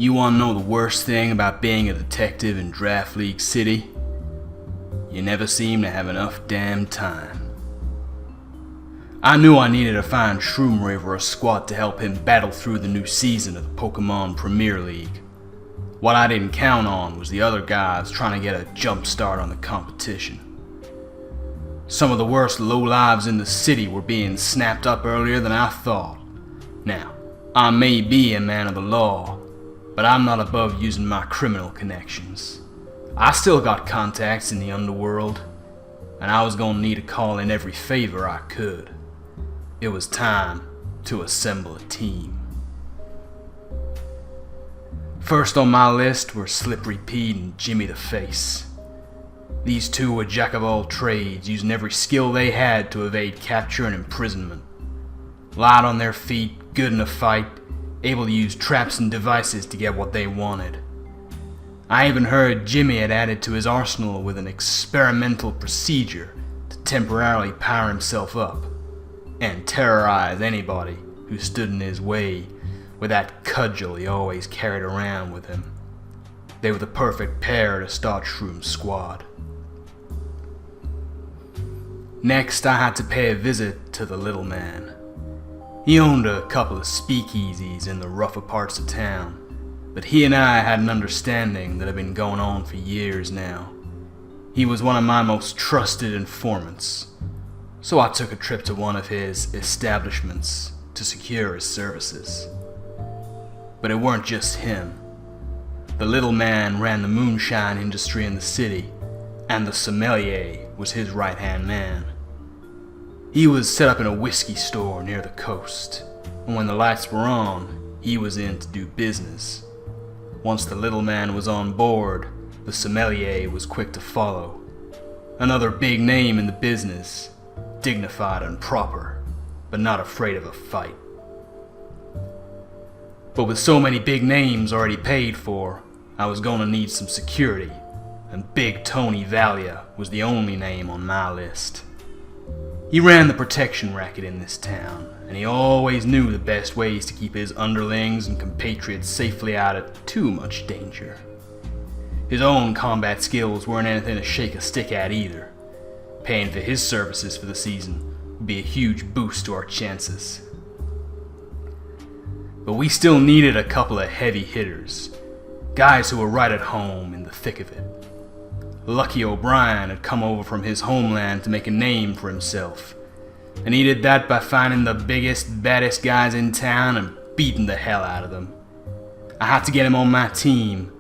You wanna know the worst thing about being a detective in Draft League City? You never seem to have enough damn time. I knew I needed to find Shroomraver a squad to help him battle through the new season of the Pokémon Premier League. What I didn't count on was the other guys trying to get a jump start on the competition. Some of the worst lowlives in the city were being snapped up earlier than I thought. Now, I may be a man of the law, but I'm not above using my criminal connections. I still got contacts in the underworld, and I was gonna need to call in every favor I could. It was time to assemble a team. First on my list were Slippery Pete and Jimmy the Face. These two were jack of all trades, using every skill they had to evade capture and imprisonment. Light on their feet, good in a fight, able to use traps and devices to get what they wanted. I even heard Jimmy had added to his arsenal with an experimental procedure to temporarily power himself up and terrorize anybody who stood in his way with that cudgel he always carried around with him. They were the perfect pair to start Shroom's squad. Next, I had to pay a visit to the little man. He owned a couple of speakeasies in the rougher parts of town, but he and I had an understanding that had been going on for years now. He was one of my most trusted informants, so I took a trip to one of his establishments to secure his services. But it weren't just him. The little man ran the moonshine industry in the city, and the sommelier was his right-hand man. He was set up in a whiskey store near the coast, and when the lights were on, he was in to do business. Once the little man was on board, the sommelier was quick to follow. Another big name in the business, dignified and proper, but not afraid of a fight. But with so many big names already paid for, I was gonna need some security, and Big Tony Valia was the only name on my list. He ran the protection racket in this town, and he always knew the best ways to keep his underlings and compatriots safely out of too much danger. His own combat skills weren't anything to shake a stick at either. Paying for his services for the season would be a huge boost to our chances. But we still needed a couple of heavy hitters, guys who were right at home in the thick of it. Lucky O'Brien had come over from his homeland to make a name for himself, and he did that by finding the biggest, baddest guys in town and beating the hell out of them. I had to get him on my team,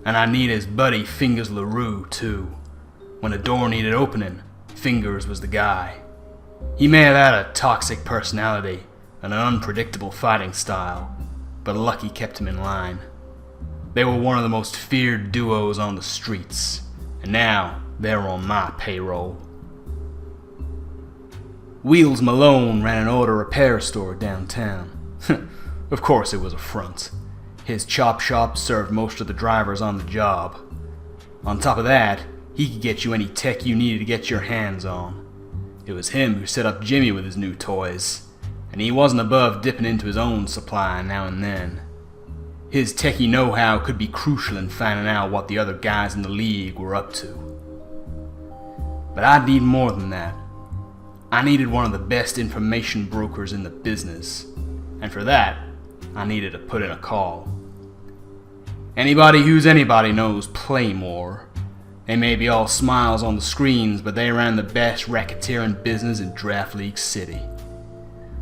and I needed his buddy Fingers LaRue too. When a door needed opening, Fingers was the guy. He may have had a toxic personality and an unpredictable fighting style, but Lucky kept him in line. They were one of the most feared duos on the streets, and now they were on my payroll. Wheels Malone ran an auto repair store downtown. Of course it was a front. His chop shop served most of the drivers on the job. On top of that, he could get you any tech you needed to get your hands on. It was him who set up Jimmy with his new toys, and he wasn't above dipping into his own supply now and then. His techie know-how could be crucial in finding out what the other guys in the league were up to. But I'd need more than that. I needed one of the best information brokers in the business, and for that, I needed to put in a call. Anybody who's anybody knows Playmore. They may be all smiles on the screens, but they ran the best racketeering business in Draft League City.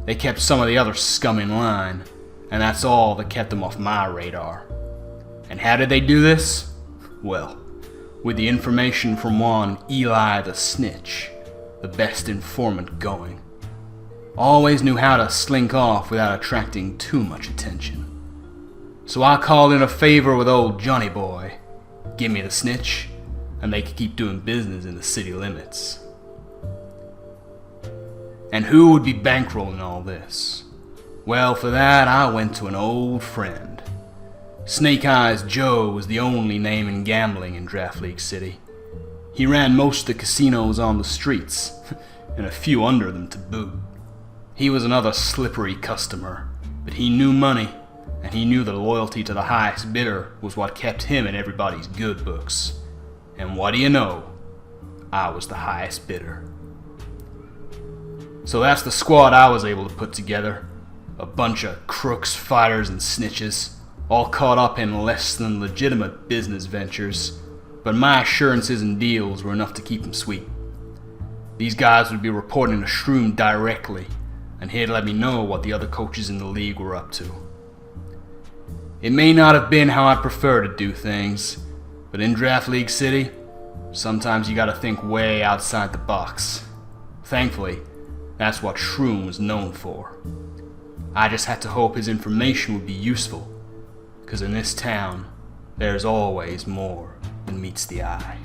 They kept some of the other scum in line, and that's all that kept them off my radar. And how did they do this? Well, with the information from one Eli the Snitch, the best informant going. Always knew how to slink off without attracting too much attention. So I called in a favor with old Johnny Boy. Give me the snitch, and they could keep doing business in the city limits. And who would be bankrolling all this? Well, for that, I went to an old friend. Snake Eyes Joe was the only name in gambling in Draft League City. He ran most of the casinos on the streets, and a few under them to boot. He was another slippery customer, but he knew money, and he knew that loyalty to the highest bidder was what kept him in everybody's good books. And what do you know? I was the highest bidder. So that's the squad I was able to put together. A bunch of crooks, fighters, and snitches, all caught up in less than legitimate business ventures, but my assurances and deals were enough to keep them sweet. These guys would be reporting to Shroom directly, and he'd let me know what the other coaches in the league were up to. It may not have been how I prefer to do things, but in Draft League City, sometimes you gotta think way outside the box. Thankfully, that's what Shroom was known for. I just had to hope his information would be useful, because in this town, there's always more than meets the eye.